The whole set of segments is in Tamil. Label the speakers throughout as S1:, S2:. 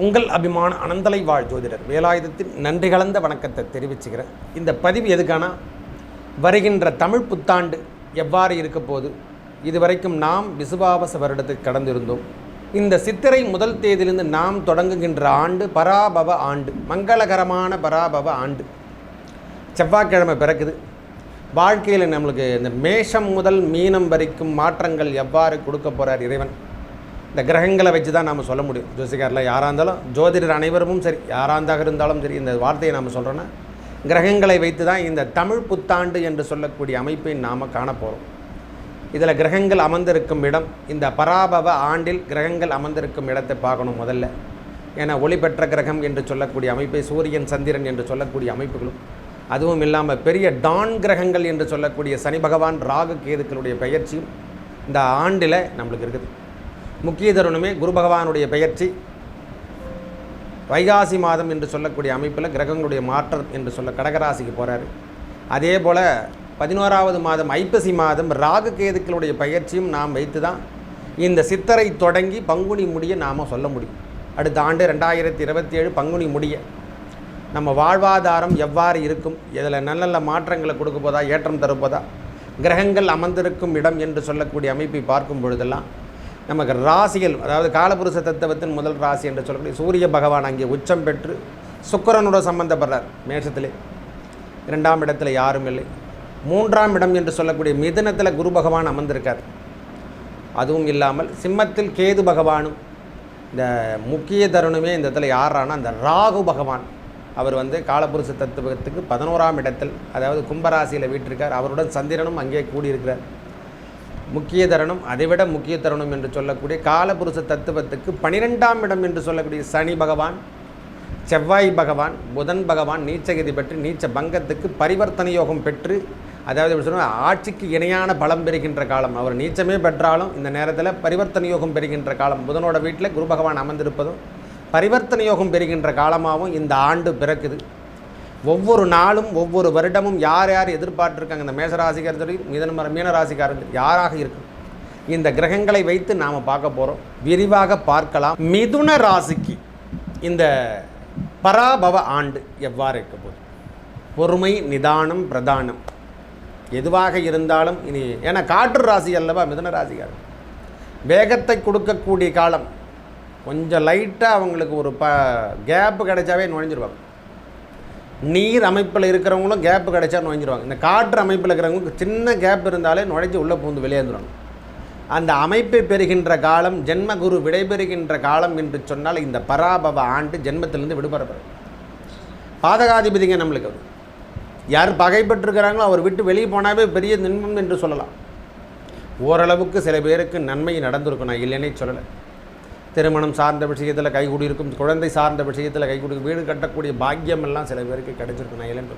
S1: உங்கள் அபிமான அனந்தலை வாழ் ஜோதிடர் வேலாயுதத்தின் நன்றி கலந்த வணக்கத்தை தெரிவிச்சுக்கிறேன். இந்த பதிவு எதுக்கானா, வருகின்ற தமிழ் புத்தாண்டு எவ்வாறு இருக்க போது, இதுவரைக்கும் நாம் விசுவாவச வருடத்தை கடந்திருந்தோம். இந்த சித்திரை முதல் தேதியிலிருந்து நாம் தொடங்குகின்ற ஆண்டு பராபவ ஆண்டு, மங்களகரமான பராபவ ஆண்டு. செவ்வாய்க்கிழமை பிறக்குது. வாழ்க்கையில் நம்மளுக்கு இந்த மேஷம் முதல் மீனம் வரைக்கும் மாற்றங்கள் எவ்வாறு கொடுக்க போகிறார் இறைவன், இந்த கிரகங்களை வச்சு தான் நாம் சொல்ல முடியும். ஜோசிகாரில் யாராக இருந்தாலும், ஜோதிடர் அனைவரும் சரி, யாராக இருந்தாலும் சரி, இந்த வார்த்தையை நாம் சொல்கிறோன்னா கிரகங்களை வைத்து தான் இந்த தமிழ் புத்தாண்டு என்று சொல்லக்கூடிய அமைப்பை நாம் காணப்போகிறோம். இதில் கிரகங்கள் அமர்ந்திருக்கும் இடம், இந்த பராபவ ஆண்டில் கிரகங்கள் அமர்ந்திருக்கும் இடத்தை பார்க்கணும் முதல்ல. ஏன்னா ஒளி பெற்ற கிரகம் என்று சொல்லக்கூடிய அமைப்பை சூரியன் சந்திரன் என்று சொல்லக்கூடிய அமைப்புகளும், அதுவும் இல்லாமல் பெரிய டான் கிரகங்கள் என்று சொல்லக்கூடிய சனி பகவான் ராகு கேதுக்களுடைய பெயர்ச்சியும் இந்த ஆண்டில் நம்மளுக்கு இருக்குது. முக்கிய தருணமே குரு பகவானுடைய பெயர்ச்சி வைகாசி மாதம் என்று சொல்லக்கூடிய அமைப்பில் கிரகங்களுடைய மாற்றம் என்று சொல்ல கடகராசிக்கு போகிறாரு. அதே போல் 11வது மாதம் ஐப்பசி மாதம் ராகு கேதுக்களுடைய பயிற்சியும் நாம் வைத்து தான் இந்த சித்தரை தொடங்கி பங்குனி முடிய நாம் சொல்ல முடியும். அடுத்த ஆண்டு 2027 பங்குனி முடிய நம்ம வாழ்வாதாரம் எவ்வாறு இருக்கும், இதில் நல்ல நல்ல மாற்றங்களை கொடுக்க போதா, ஏற்றம் தருப்பதா, கிரகங்கள் அமர்ந்திருக்கும் இடம் என்று சொல்லக்கூடிய அமைப்பை பார்க்கும் பொழுதெல்லாம் நமக்கு ராசிகள், அதாவது காலபுருஷ தத்துவத்தின் முதல் ராசி என்று சொல்லக்கூடிய சூரிய பகவான் அங்கே உச்சம் பெற்று சுக்கிரனோட சம்பந்தப்படுறார். மேஷத்திலே 2ஆம் இடத்துல யாரும் இல்லை. 3ஆம் இடம் என்று சொல்லக்கூடிய மிதுனத்தில் குரு பகவான் அமர்ந்திருக்கார். அதுவும் இல்லாமல் சிம்மத்தில் கேது பகவானும். இந்த முக்கிய தருணமே இந்த இடத்துல யாரானா அந்த ராகு பகவான். அவர் காலபுருஷ தத்துவத்துக்கு 11ஆம் இடத்தில், அதாவது கும்பராசியில் வீற்றிருக்கார். அவருடன் சந்திரனும் அங்கே கூடியிருக்கிறார். முக்கிய தருணம், அதைவிட முக்கிய தருணம் என்று சொல்லக்கூடிய காலபுருஷ தத்துவத்துக்கு 12ஆம் இடம் என்று சொல்லக்கூடிய சனி பகவான், செவ்வாய் பகவான், புதன் பகவான் நீச்சகதி பெற்று நீச்ச பங்கத்துக்கு பரிவர்த்தனை யோகம் பெற்று, அதாவது எப்படி சொன்னால் ஆட்சிக்கு இணையான பலம் பெறுகின்ற காலம். அவர் நீச்சமே பெற்றாலும் இந்த நேரத்தில் பரிவர்த்தனை யோகம் பெறுகின்ற காலம். புதனோட வீட்டில் குரு பகவான் அமர்ந்திருப்பதும் பரிவர்த்தனை யோகம் பெறுகின்ற காலமாகவும் இந்த ஆண்டு பிறக்குது. ஒவ்வொரு நாளும் ஒவ்வொரு வருடமும் யார் யார் எதிர்பார்த்துருக்காங்க, இந்த மேசராசிக்காரர் மீனராசிக்காரர் யாராக இருக்கும், இந்த கிரகங்களை வைத்து நாம் பார்க்க போகிறோம், விரிவாக பார்க்கலாம். மிதுன ராசிக்கு இந்த பராபவ ஆண்டு எவ்வாறு இருக்க போகுது, பொறுமை நிதானம் பிரதானம் எதுவாக இருந்தாலும் இனி, ஏன்னா காற்று ராசி அல்லவா மிதுன ராசிக்காரர், வேகத்தை கொடுக்கக்கூடிய காலம். கொஞ்சம் லைட்டாக அவங்களுக்கு ஒரு கேப்பு கிடைச்சாவே நுழைஞ்சிருவாங்க. நீர் அமைப்பில் இருக்கிறவங்களும் கேப்பு கிடைச்சா நுழைஞ்சிருவாங்க. இந்த காற்று அமைப்பில் இருக்கிறவங்களுக்கு சின்ன கேப் இருந்தாலே நுழைஞ்சி உள்ளே பூந்து வெளியேந்துருவாங்க. அந்த அமைப்பை பெறுகின்ற காலம், ஜென்மகுரு விடைபெறுகின்ற காலம் என்று சொன்னால் இந்த பராபவ ஆண்டு ஜென்மத்திலிருந்து விடுபடுறது. பாதகாதிபதிங்க நம்மளுக்கு அவர் யார் பகைப்பட்டிருக்கிறாங்களோ அவர் விட்டு வெளியே போனாவே பெரிய நின்பம் என்று சொல்லலாம். ஓரளவுக்கு சில பேருக்கு நன்மை நடந்திருக்கும், நான் இல்லைன்னே சொல்லலை. திருமணம் சார்ந்த விஷயத்தில் கைகூடி இருக்கும், குழந்தை சார்ந்த விஷயத்தில் கைகூடி, வீடு கட்டக்கூடிய பாக்கியம் எல்லாம் சில பேருக்கு கிடைச்சிருக்கும், நான் இல்லைன்னு.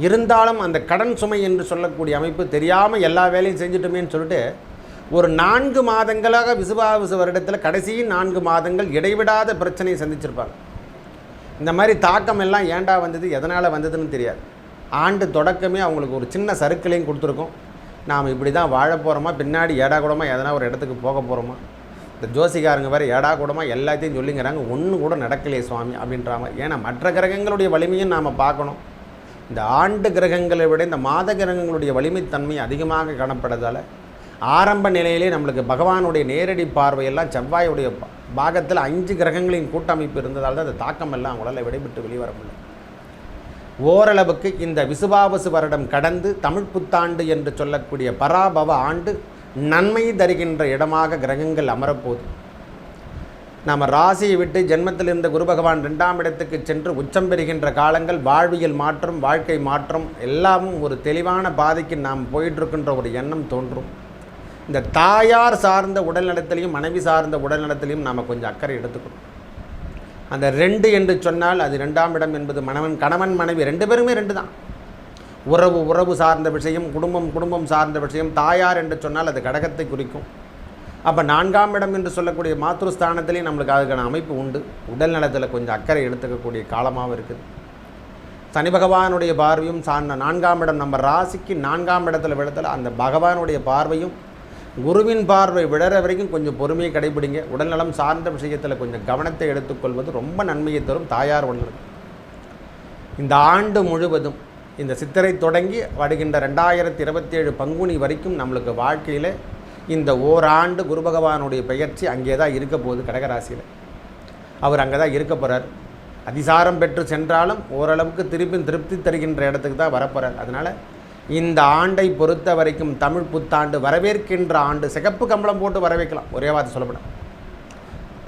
S1: இருந்தாலும் அந்த கடன் சுமை என்று சொல்லக்கூடிய அமைப்பு தெரியாமல் எல்லா வேலையும் செஞ்சுட்டோமேன்னு சொல்லிட்டு ஒரு 4 மாதங்களாக விசுவாவச வருடத்தில் கடைசி 4 மாதங்கள் இடைவிடாத பிரச்சனையை சந்திச்சிருப்பாங்க. இந்த மாதிரி தாக்கம் எல்லாம் ஏண்டா வந்தது, எதனால் வந்ததுன்னு தெரியாது. ஆண்டு தொடக்கமே அவங்களுக்கு ஒரு சின்ன சறுக்கலையும் கொடுத்துருக்கோம். நாம் இப்படி தான் வாழ போகிறோமா, பின்னாடி ஏடா கூடமாக எதனா ஒரு இடத்துக்கு போக போகிறோமா, இந்த ஜோசிகாரங்க வேறு ஏடா கூடமாக எல்லாத்தையும் சொல்லிங்கிறாங்க, ஒன்று கூட நடக்கலையே சுவாமி அப்படின்ற மாதிரி. ஏன்னா மற்ற கிரகங்களுடைய வலிமையும் நாம் பார்க்கணும். இந்த ஆண்டு கிரகங்களை விட இந்த மாத கிரகங்களுடைய வலிமைத்தன்மை அதிகமாக காணப்படுறதால் ஆரம்ப நிலையிலே நம்மளுக்கு பகவானுடைய நேரடி பார்வையெல்லாம் செவ்வாயுடைய பாகத்தில் 5 கிரகங்களின் கூட்டமைப்பு இருந்ததால் தான் அந்த தாக்கம் எல்லாம் அவங்களால் விடைபெற்று வெளிவர முடியல. ஓரளவுக்கு இந்த விசுவாவசு வருடம் கடந்து தமிழ் புத்தாண்டு என்று சொல்லக்கூடிய பராபவ ஆண்டு நன்மை தருகின்ற இடமாக கிரகங்கள் அமரப்போகுது. நம்ம ராசியை விட்டு ஜென்மத்தில் இருந்த குரு பகவான் 2ஆம் இடத்துக்கு சென்று உச்சம் பெறுகின்ற காலங்கள், வாழ்வியல் மாற்றம், வாழ்க்கை மாற்றம் எல்லாமும் ஒரு தெளிவான பாதைக்கு நாம் போயிட்டுருக்கின்ற ஒரு எண்ணம் தோன்றும். இந்த தாயார் சார்ந்த உடல்நலத்திலையும் மனைவி சார்ந்த உடல்நலத்திலையும் நாம் கொஞ்சம் அக்கறை எடுத்துக்கணும். அந்த 2 என்று சொன்னால் அது 2ஆம் இடம் என்பது கணவன் மனைவி 2 பேருமே 2 தான். உறவு சார்ந்த விஷயம், குடும்பம் சார்ந்த விஷயம். தாயார் என்று சொன்னால் அது கடகத்தை குறிக்கும். அப்போ 4ஆம் இடம் என்று சொல்லக்கூடிய மாத்ருஸ்தானத்திலேயும் நம்மளுக்கு அதுக்கான அமைப்பு உண்டு. உடல் நலத்தில் கொஞ்சம் அக்கறை எடுத்துக்கக்கூடிய காலமாகவும் இருக்குது. சனி பகவானுடைய பார்வையும் 4ஆம் இடம் நம்ம ராசிக்கு 4ஆம் இடத்துல விழுத்தல, அந்த பகவானுடைய பார்வையும் குருவின் பார்வை விழற வரைக்கும் கொஞ்சம் பொறுமையை கடைபிடிங்க. உடல்நலம் சார்ந்த விஷயத்தில் கொஞ்சம் கவனத்தை எடுத்துக்கொள்வது ரொம்ப நன்மையை தரும். தாயார் வளரும். இந்த ஆண்டு முழுவதும் இந்த சித்திரை தொடங்கி வருகின்ற 2027 பங்குனி வரைக்கும் நம்மளுக்கு வாழ்க்கையில் இந்த ஓராண்டு குரு பகவானுடைய பெயர்ச்சி அங்கே தான் இருக்க போகுது. கடகராசியில் அவர் அங்கே தான் இருக்க போகிறார். அதிசாரம் பெற்று சென்றாலும் ஓரளவுக்கு திருப்தி தருகின்ற இடத்துக்கு தான் வரப்போகிறார். அதனால் இந்த ஆண்டை பொறுத்த வரைக்கும் தமிழ் புத்தாண்டு வரவேற்கின்ற ஆண்டு. சிகப்பு கம்பளம் போட்டு வரவேற்கலாம். ஒரே வார்த்தை சொல்லப்படும்.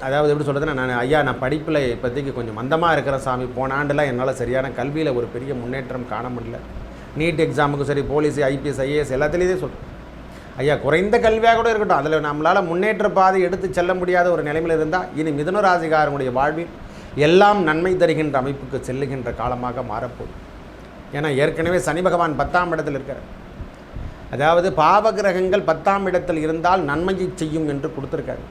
S1: அதாவது எப்படி சொல்கிறதுன்னா, நான் படிப்பில் இப்போதைக்கு கொஞ்சம் மந்தமாக இருக்கிறேன் சாமி. போன ஆண்டுலாம் என்னால் சரியான கல்வியில் ஒரு பெரிய முன்னேற்றம் காண முடியல. நீட் எக்ஸாமுக்கும் சரி, போலீஸ், ஐபிஎஸ், ஐஏஎஸ் எல்லாத்துலேயுமே சொல்கிறேன். குறைந்த கல்வியாக கூட இருக்கட்டும், அதில் நம்மளால் முன்னேற்ற பாதை எடுத்து செல்ல முடியாத ஒரு நிலைமையில் இருந்தால் இனி மிதுன ராசிக்காரனுடைய வாழ்வில் எல்லாம் நன்மை தருகின்ற அமைப்புக்கு செல்லுகின்ற காலமாக மாறப்போகுது. ஏன்னா ஏற்கனவே சனி பகவான் 10ஆம் இடத்தில் இருக்கிறார். அதாவது பாவகிரகங்கள் 10ஆம் இடத்தில் இருந்தால் நன்மையை செய்யும் என்று கொடுத்துருக்காரு.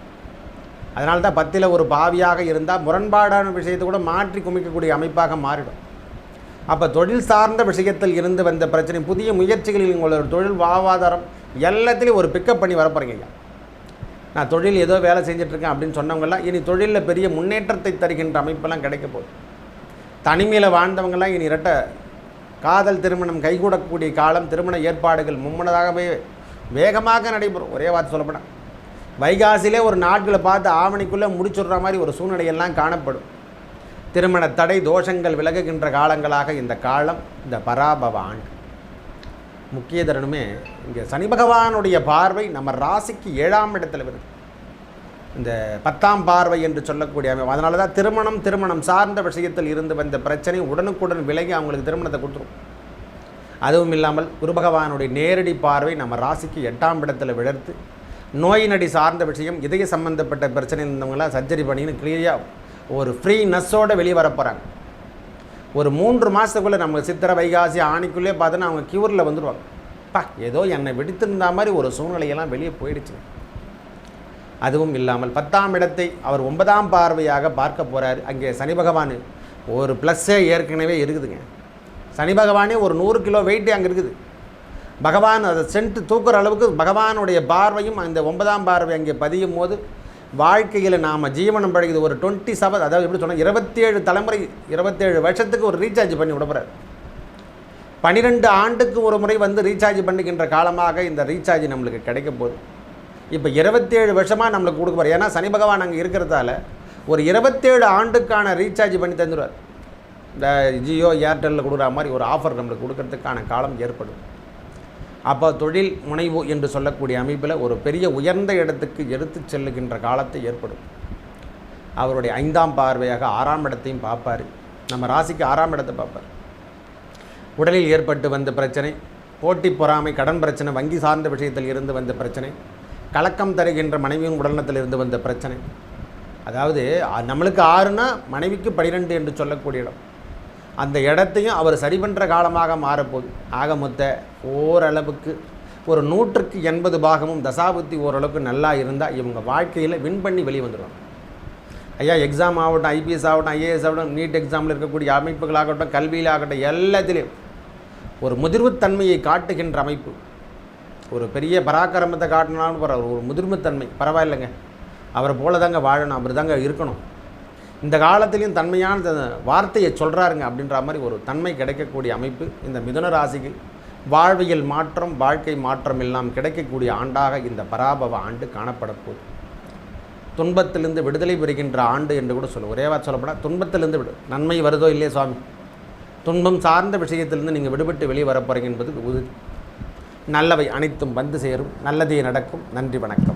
S1: அதனால தான் 10ல் ஒரு பாவியாக இருந்தால் முரண்பாடான விஷயத்தை கூட மாற்றி குமிக்கக்கூடிய அமைப்பாக மாறிடும். அப்போ தொழில் சார்ந்த விஷயத்தில் இருந்து வந்த பிரச்சனை, புதிய முயற்சிகளில் உங்களோட தொழில் வாழ்வாதாரம் எல்லாத்துலேயும் ஒரு பிக்கப் பண்ணி வரப்போறீங்க. நான் தொழில் ஏதோ வேலை செஞ்சிட்ருக்கேன் அப்படின்னு சொன்னவங்கெல்லாம் இனி தொழிலில் பெரிய முன்னேற்றத்தை தருகின்ற அமைப்பெல்லாம் கிடைக்க போகுது. தனிமையில் வாழ்ந்தவங்கெல்லாம் இனி இரட்ட காதல் திருமணம் கைகூடக்கூடிய காலம். திருமண ஏற்பாடுகள் மும்முனதாகவே வேகமாக நடைபெறும். ஒரே வார்த்தை சொல்லப்பட வைகாசிலே ஒரு நாட்களை பார்த்து ஆவணிக்குள்ளே முடிச்சுடுற மாதிரி ஒரு சூழ்நிலையெல்லாம் காணப்படும். திருமண தடை தோஷங்கள் விலகுகின்ற காலங்களாக இந்த காலம், இந்த பராபவ ஆண்டு. முக்கிய தருணமே இங்கே சனி பகவானுடைய பார்வை நம்ம ராசிக்கு 7ஆம் இடத்துல வருது. இந்த 10ஆம் பார்வை என்று சொல்லக்கூடிய அமைப்பு. அதனால தான் திருமணம் சார்ந்த விஷயத்தில் இருந்து வந்த பிரச்சனை உடனுக்குடன் விலகி அவங்களுக்கு திருமணத்தை கொடுத்துரும். அதுவும் இல்லாமல் குரு பகவானுடைய நேரடி பார்வை நம்ம ராசிக்கு 8ஆம் இடத்துல விழர்த்து நோய் நடி சார்ந்த விஷயம், இதய சம்பந்தப்பட்ட பிரச்சனை இருந்தவங்களாம் சர்ஜரி பண்ணின்னு கிளியராக ஒரு ஃப்ரீனஸோடு வெளியே வரப்போகிறாங்க. ஒரு 3 மாதத்துக்குள்ளே நம்ம சித்திரை வைகாசி ஆணிக்குள்ளே பார்த்தோன்னா அவங்க க்யூரில் வந்துடுவாங்க. ஏதோ என்னை வெடித்திருந்த மாதிரி ஒரு சூழ்நிலையெல்லாம் வெளியே போயிடுச்சு. அதுவும் இல்லாமல் 10ஆம் இடத்தை அவர் 9ஆம் பார்வையாக பார்க்க போகிறார். அங்கே சனி பகவான் ஒரு ப்ளஸ்ஸே ஏற்கனவே இருக்குதுங்க. சனி பகவானே ஒரு 100 கிலோ வெயிட்டே அங்கே இருக்குது. பகவான் அதை சென்ட்டு தூக்குற அளவுக்கு பகவானுடைய பார்வையும் அந்த 9ஆம் பார்வை அங்கே பதியும் போது வாழ்க்கையில் நாம் ஜீவனம் பழகுது. ஒரு 27, அதாவது எப்படி சொன்னால் 27 தலைமுறை, 27 வருஷத்துக்கு ஒரு ரீசார்ஜ் பண்ணி விடப்படுறார். 12 ஆண்டுக்கு ஒரு முறை வந்து ரீசார்ஜ் பண்ணிக்கின்ற காலமாக இந்த ரீசார்ஜ் நம்மளுக்கு கிடைக்க போகுது. இப்போ 27 வருஷமாக நம்மளுக்கு கொடுக்க போகிறார். ஏன்னா சனி பகவான் அங்கே இருக்கிறதால ஒரு 27 ஆண்டுக்கான ரீசார்ஜ் பண்ணி தந்துடுவார். இந்த ஜியோ ஏர்டெல்லில் கொடுக்குற மாதிரி ஒரு ஆஃபர் நம்மளுக்கு கொடுக்கறதுக்கான காலம் ஏற்படும். அப்போ தொழில் முனைவு என்று சொல்லக்கூடிய அமைப்பில் ஒரு பெரிய உயர்ந்த இடத்துக்கு எடுத்து செல்லுகின்ற காலத்தை ஏற்படும். அவருடைய 5ஆம் பார்வையாக 6ஆம் இடத்தையும் பார்ப்பார். நம்ம ராசிக்கு 6ஆம் இடத்தை பார்ப்பார். உடலில் ஏற்பட்டு வந்த பிரச்சனை, போட்டி பொறாமை, கடன் பிரச்சனை, வங்கி சார்ந்த விஷயத்தில் இருந்து வந்த பிரச்சனை, கலக்கம் தருகின்ற மனைவியின் உடல்நலத்தில் இருந்து வந்த பிரச்சனை. அதாவது நம்மளுக்கு 6னா மனைவிக்கு 12 என்று சொல்லக்கூடிய இடம். அந்த இடத்தையும் அவர் சரி பண்ணுற காலமாக மாறப்போகுது. ஆக மொத்த ஓரளவுக்கு ஒரு 100க்கு 80 பாகமும் தசாபுத்தி ஓரளவுக்கு நல்லா இருந்தால் இவங்க வாழ்க்கையில் வின் பண்ணி வெளியே வந்துடுவாங்க. எக்ஸாம் ஆகட்டும், ஐபிஎஸ் ஆகட்டும், ஐஏஎஸ் ஆகட்டும், நீட் எக்ஸாமில் இருக்கக்கூடிய அமைப்புகளாகட்டும், கல்வியில் ஆகட்டும், எல்லாத்திலையும் ஒரு முதிர்வுத்தன்மையை காட்டுகின்ற அமைப்பு. ஒரு பெரிய பராக்கிரமத்தை காட்டினாலும் ஒரு முதிர்வுத்தன்மை பரவாயில்லைங்க, அவரை போல தாங்க வாழணும், அவர் தாங்க இருக்கணும், இந்த காலத்திலையும் தன்மையான வார்த்தையை சொல்கிறாருங்க அப்படின்ற மாதிரி ஒரு தன்மை கிடைக்கக்கூடிய அமைப்பு இந்த மிதுன ராசிக்கு வாழ்வியல் மாற்றம், வாழ்க்கை மாற்றம் எல்லாம் கிடைக்கக்கூடிய ஆண்டாக இந்த பராபவ ஆண்டு காணப்பட போகுது. துன்பத்திலிருந்து விடுதலை பெறுகின்ற ஆண்டு என்று கூட சொல்லுவோம். ஒரே வார்த்தை சொல்லப்படால் துன்பத்திலிருந்து நன்மை வருதோ இல்லையே சுவாமி, துன்பம் சார்ந்த விஷயத்திலிருந்து நீங்கள் விடுபட்டு வெளியே வரப்போறீங்க என்பது உறுதி. நல்லவை அனைத்தும் வந்து சேரும், நல்லதே நடக்கும். நன்றி, வணக்கம்.